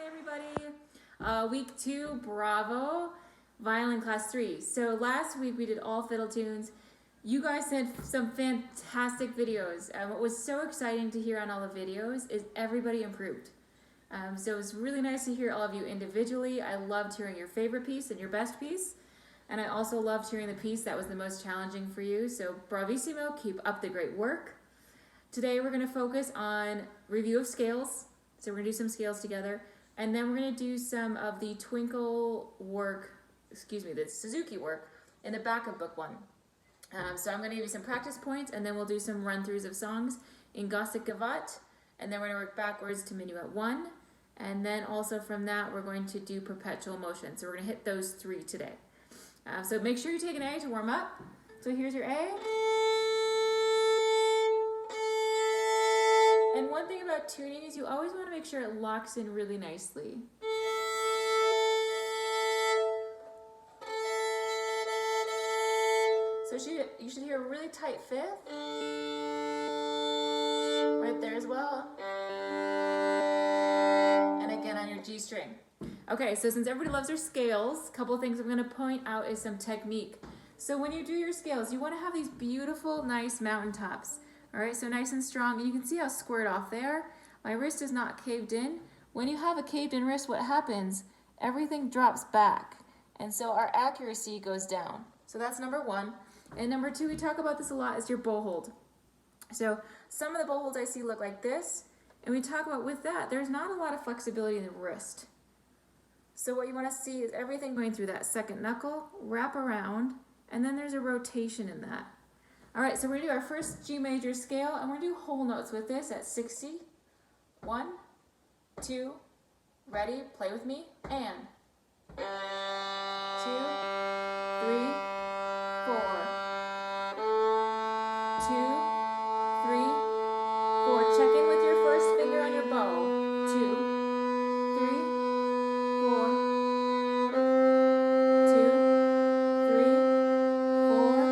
everybody. Week 2, bravo, violin class 3. So last week we did all fiddle tunes. You guys sent some fantastic videos. What was so exciting to hear on all the videos is everybody improved. So it was really nice to hear all of you individually. I loved hearing your favorite piece and your best piece. And I also loved hearing the piece that was the most challenging for you. So bravissimo, keep up the great work. Today we're going to focus on review of scales. So we're going to do some scales together. And then we're going to do some of the twinkle work, the Suzuki work in the back of book 1. So I'm going to give you some practice points, and then we'll do some run-throughs of songs in Gothic Gavotte, and then we're going to work backwards to Minuet 1, and then also from that we're going to do perpetual motion. So we're going to hit those 3 today. So make sure you take an A to warm up. So here's your A. And one thing about tuning is you always want to make sure it locks in really nicely. So you should hear a really tight 5th. Right there as well. And again on your G string. Okay, so since everybody loves their scales, a couple of things I'm going to point out is some technique. So when you do your scales, you want to have these beautiful, nice mountaintops. All right, so nice and strong. And you can see how squared off they are. My wrist is not caved in. When you have a caved in wrist, what happens? Everything drops back. And so our accuracy goes down. So that's number 1. And number 2, we talk about this a lot, is your bow hold. So some of the bow holds I see look like this. And we talk about with that, there's not a lot of flexibility in the wrist. So what you want to see is everything going through that second knuckle, wrap around, and then there's a rotation in that. All right, so we're going to do our first G major scale, and we're going to do whole notes with this at 60. 1, 2, ready, play with me, and 2, 3, 4, 2, 3, 4. Check in with your first finger on your bow. 2, 3, 4, 2, 3, 4.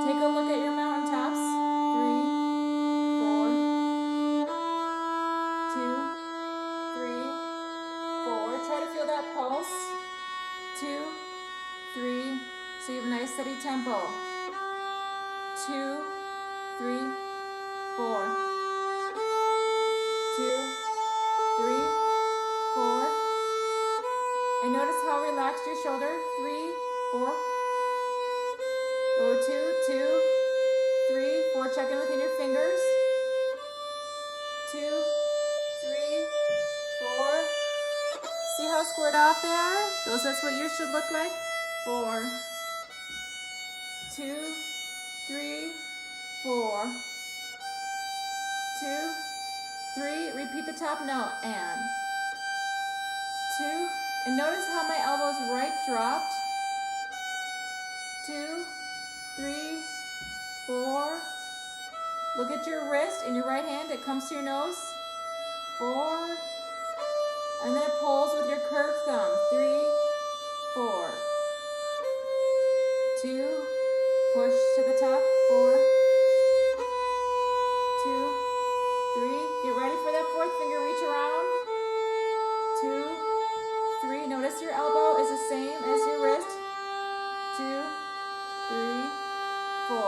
Take a look at your mountaintops. 3, 4, 2, 3, 4. Try to feel that pulse. 2, 3. So you have a nice steady tempo. 2, 3, 4. 2, 3, 4. And notice how relaxed your shoulder. 3, 4. Go 2, 2, 3, 4. Check in within your fingers. 2, 3, 4. See how squared off they are? That's what yours should look like. 4, 2, 3, 4. 2, 3. Repeat the top note. And 2. And notice how my elbows right dropped. 2, 3, 4. Look at your wrist in your right hand. It comes to your nose. 4. And then it pulls with your curved thumb. 3, 4. 2. Push to the top. 4. 2, 3. Get ready for that 4th finger. Reach around. 2, 3. Notice your elbow is the same as your wrist. 2, 3, 4.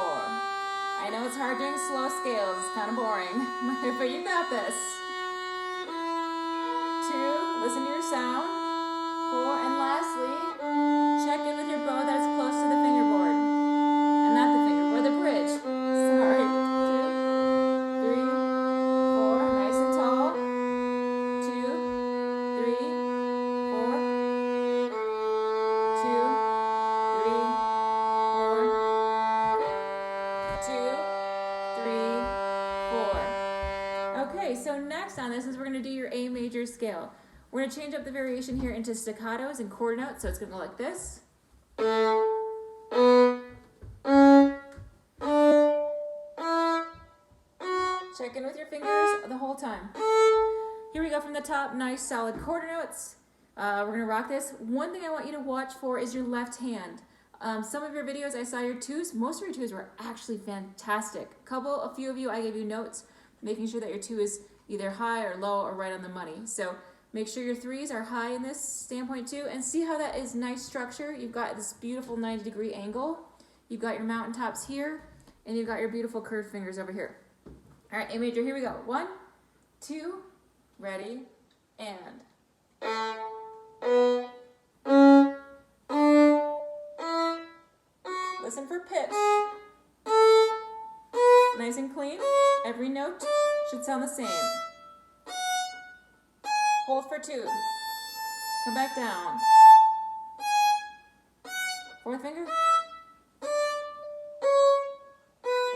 I know it's hard doing slow scales. It's kind of boring, but you got this. 2. Listen to your sound. 4. And lastly, check in with your bow that's close to the fingerboard. And not the fingerboard, the bridge. Sorry. 2, 3, 4. Nice and tall. 2, 3, 4. 2, 3, 4. 2, 3, 4. Okay, so next on this is we're going to do your A major scale. We're going to change up the variation here into staccatos and quarter notes, so it's going to go like this. Check in with your fingers the whole time. Here we go from the top, nice solid quarter notes. We're going to rock this. One thing I want you to watch for is your left hand. Some of your videos I saw your twos. Most of your twos were actually fantastic. A few of you I gave you notes, making sure that your two is either high or low or right on the money. So Make sure your threes are high in this standpoint too, and see how that is nice structure. You've got this beautiful 90-degree angle. You've got your mountaintops here, and you've got your beautiful curved fingers over here. All right, A major, here we go. 1, 2, ready, and. Listen for pitch. Nice and clean. Every note should sound the same. Hold for 2. Come back down. 4th finger.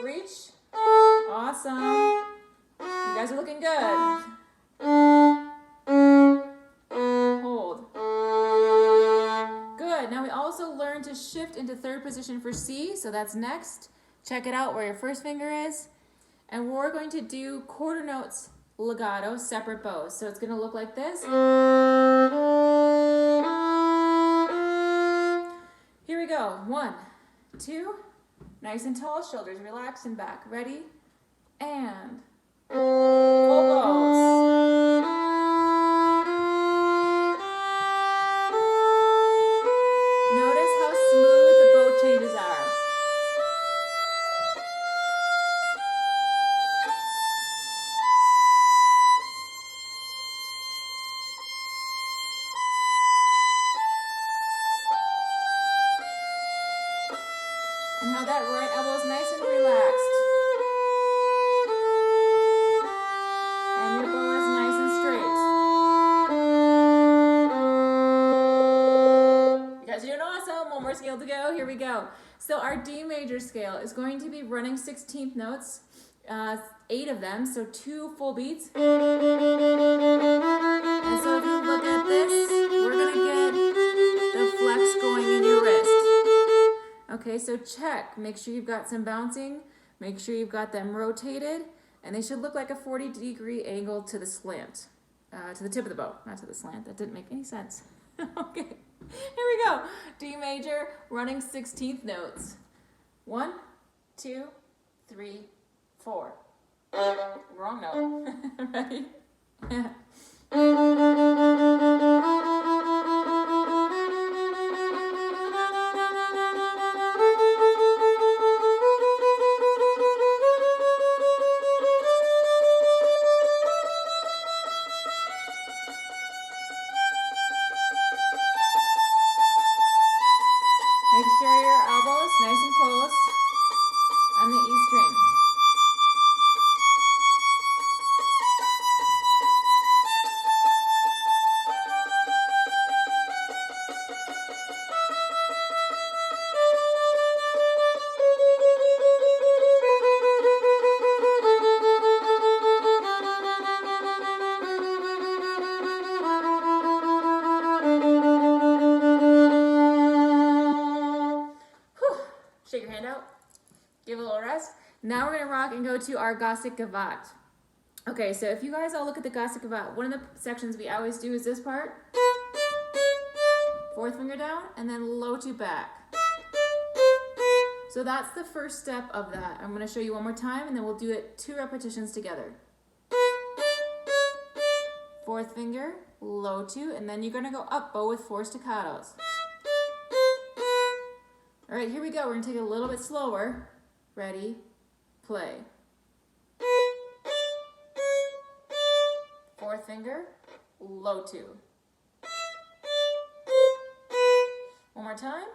Reach. Awesome. You guys are looking good. Hold. Good. Now we also learned to shift into 3rd position for C, so that's next. Check it out where your 1st finger is. And we're going to do quarter notes legato, separate bows. So it's going to look like this. Here we go. 1, 2, nice and tall, shoulders relaxed and back. Ready? And full bows. Notice how smooth the bow changes are. And how that right elbow is nice and relaxed. And your bow is nice and straight. You guys are doing awesome. One more scale to go. Here we go. So our D major scale is going to be running 16th notes, 8 of them, so 2 full beats. And so if you look at this, we're going to get the flex going in your wrist. Okay, so check. Make sure you've got some bouncing. Make sure you've got them rotated. And they should look like a 40-degree angle to the slant. To the tip of the bow, not to the slant. That didn't make any sense. Okay, here we go. D major, running 16th notes. 1, 2, 3, 4. Wrong note. Ready? Yeah. Make sure your elbows nice and close on the E string. Shake your hand out. Give it a little rest. Now we're going to rock and go to our Gothic Gavotte. Okay, so if you guys all look at the Gothic Gavotte, one of the sections we always do is this part. 4th finger down, and then low 2 back. So that's the first step of that. I'm going to show you one more time, and then we'll do it 2 repetitions together. 4th finger, low 2, and then you're going to go up bow with 4 staccatos. All right, here we go. We're going to take it a little bit slower. Ready, play. 4th finger, low 2. One more time,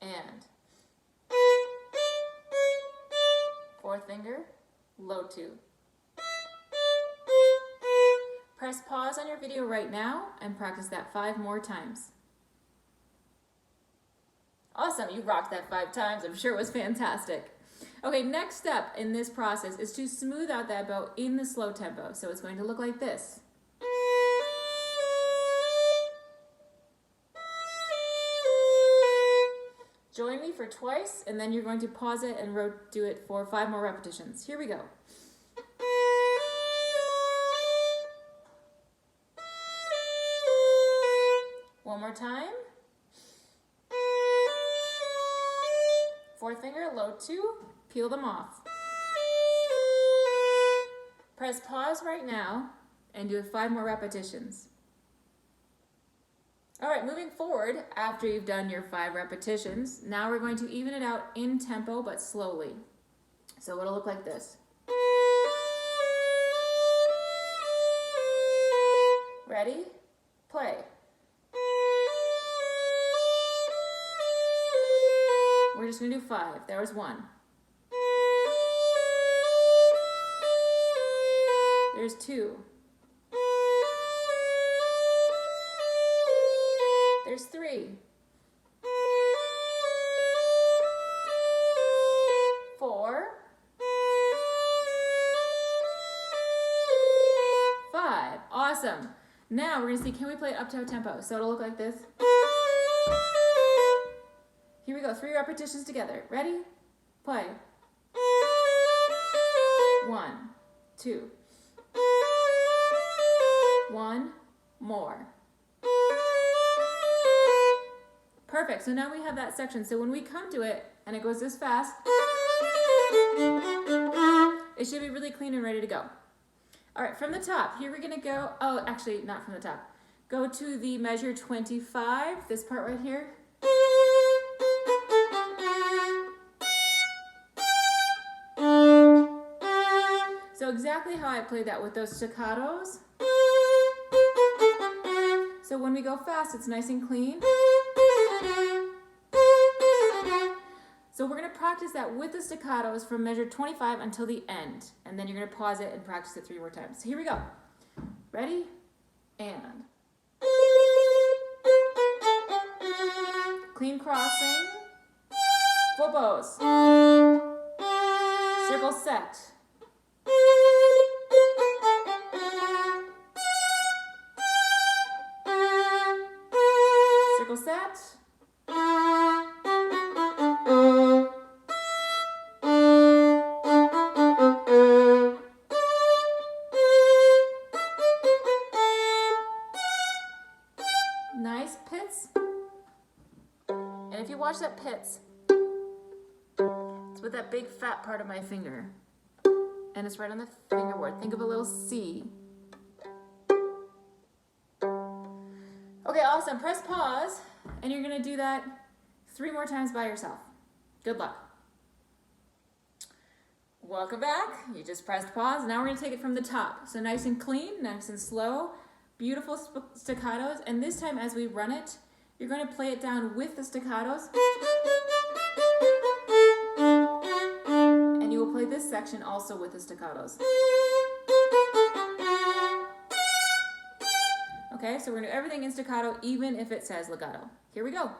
and 4th finger, low 2. Press pause on your video right now and practice that 5 more times. Awesome, you rocked that 5 times. I'm sure it was fantastic. Okay, next step in this process is to smooth out that bow in the slow tempo. So it's going to look like this. Join me for twice, and then you're going to pause it and do it for 5 more repetitions. Here we go. One more time. 4th finger, low 2, peel them off. Press pause right now and do 5 more repetitions. All right, moving forward, after you've done your 5 repetitions, now we're going to even it out in tempo, but slowly. So it'll look like this. Ready? Play. We're just gonna do 5. There was 1. There's 2. There's 3. 4. 5. Awesome. Now we're gonna see, can we play it up to tempo? So it'll look like this. Here we go, 3 repetitions together. Ready? Play. 1, 2. 1 more. Perfect, so now we have that section. So when we come to it, and it goes this fast, it should be really clean and ready to go. All right, from the top, here we're gonna go, oh, actually, not from the top. Go to the measure 25, this part right here. So exactly how I played that with those staccatos. So when we go fast, it's nice and clean. So we're going to practice that with the staccatos from measure 25 until the end. And then you're going to pause it and practice it 3 more times. So here we go. Ready? And. Clean crossing. Full bows. Circle set. Circle set. Nice pits. And if you watch that pits, it's with that big fat part of my finger. And it's right on the fingerboard. Think of a little C. Okay, awesome. Press pause, and you're going to do that 3 more times by yourself. Good luck. Welcome back. You just pressed pause. Now we're going to take it from the top. So nice and clean, nice and slow. Beautiful staccatos. And this time as we run it, you're going to play it down with the staccatos. And you will play this section also with the staccatos. Okay, so we're going to do everything in staccato, even if it says legato. Here we go.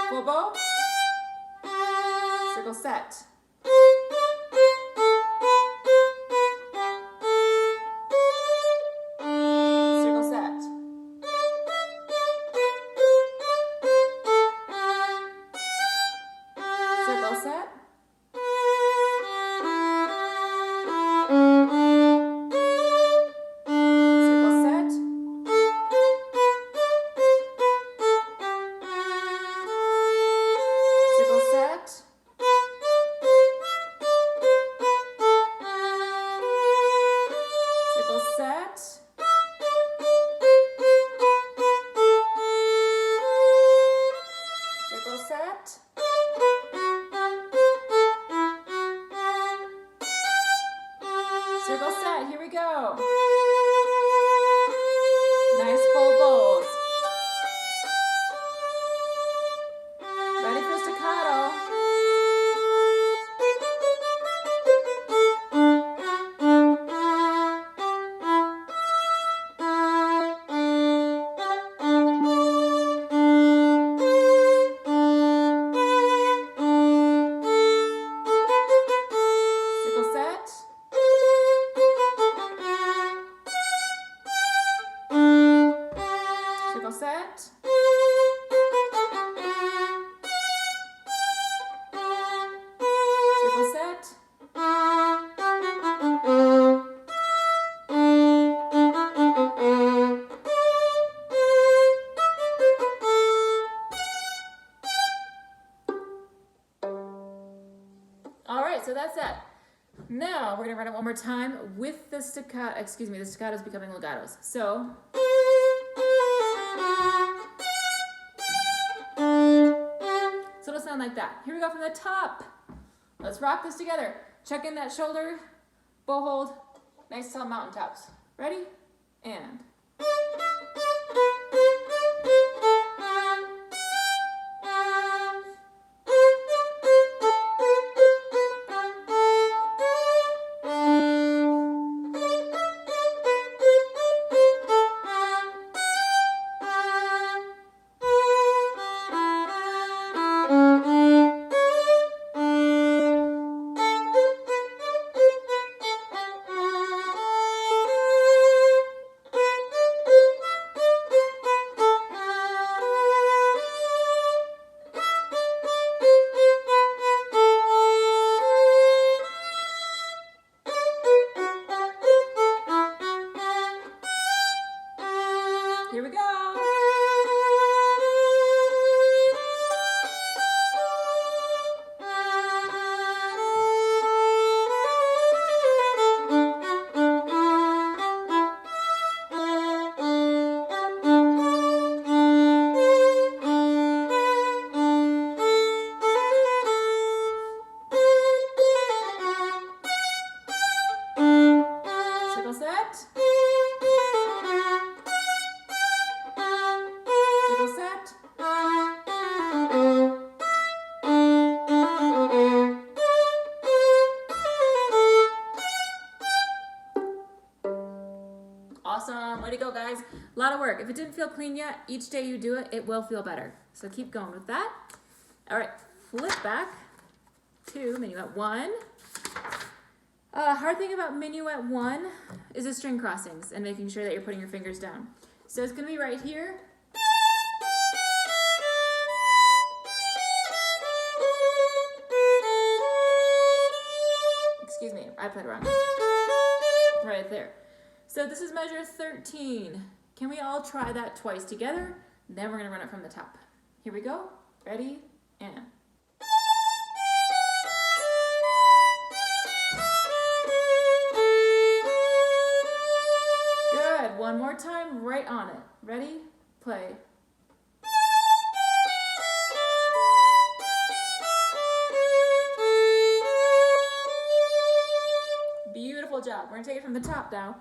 Full bow. Circle set. Circle set. Circle set. Circle set, here we go. Nice full bows. Ready for staccato. Circle set. Circle set. Circle set. All right, so that's that. Now we're gonna run it one more time with the staccato, excuse me, the staccatos becoming legatos. So it'll sound like that. Here we go from the top. Let's rock this together. Check in that shoulder, bow hold, nice tall mountaintops. Ready? And. Here we go. Circle set. Circle set. Awesome. Way to go, guys. A lot of work. If it didn't feel clean yet, each day you do it, it will feel better. So keep going with that. All right, flip back to minuet 1. Hard thing about minuet 1 is the string crossings and making sure that you're putting your fingers down. So it's going to be right here. Excuse me, I played wrong. Right there. So this is measure 13. Can we all try that twice together? Then we're going to run it from the top. Here we go. Ready? And. Good. One more time, right on it. Ready? Play. Beautiful job. We're going to take it from the top now.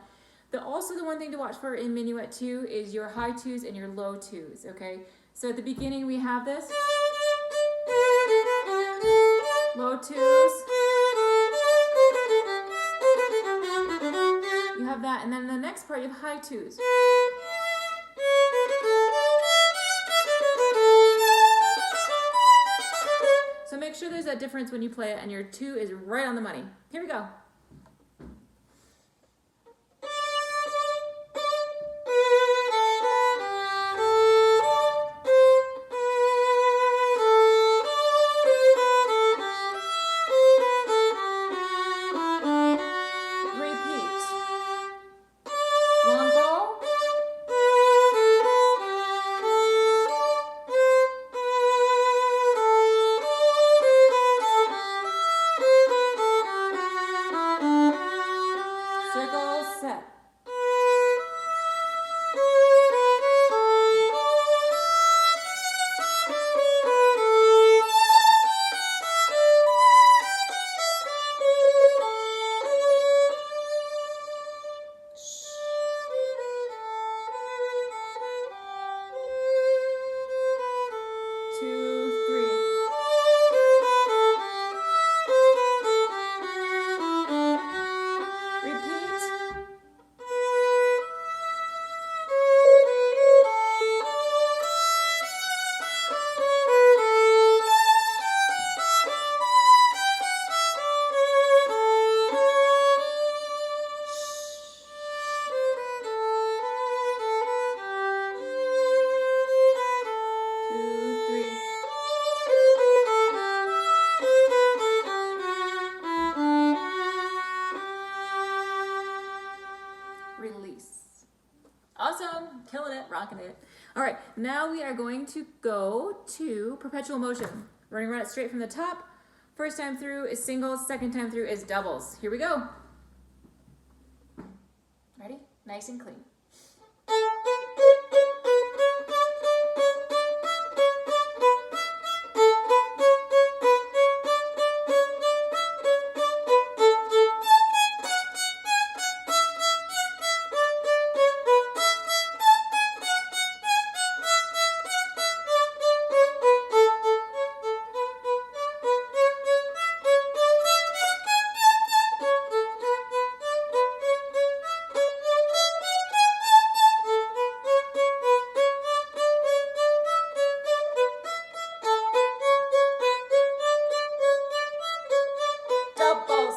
Also, the one thing to watch for in minuet 2 is your high 2s and your low 2s, okay? So at the beginning we have this. Low 2s. You have that, and then in the next part you have high 2s. So make sure there's a difference when you play it and your 2 is right on the money. Here we go. Killing it, rocking it. All right, now we are going to go to perpetual motion. We're gonna run it straight from the top. First time through is singles, second time through is doubles. Here we go. Ready? Nice and clean. Doubles.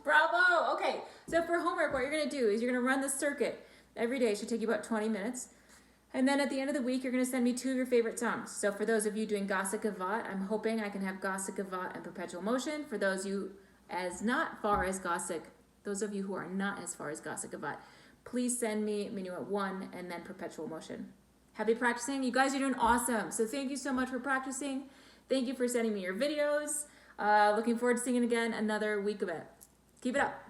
Bravo! Okay, so for homework, what you're gonna do is you're gonna run the circuit every day. It should take you about 20 minutes. And then at the end of the week, you're gonna send me 2 of your favorite songs. So for those of you doing Gasa Gavat, I'm hoping I can have Gasa Gavat and Perpetual Motion. For those of you those of you who are not as far as Gasa Gavat, please send me Minuet 1 and then Perpetual Motion. Happy practicing. You guys are doing awesome. So thank you so much for practicing. Thank you for sending me your videos. Looking forward to singing again another week of it. Keep it up.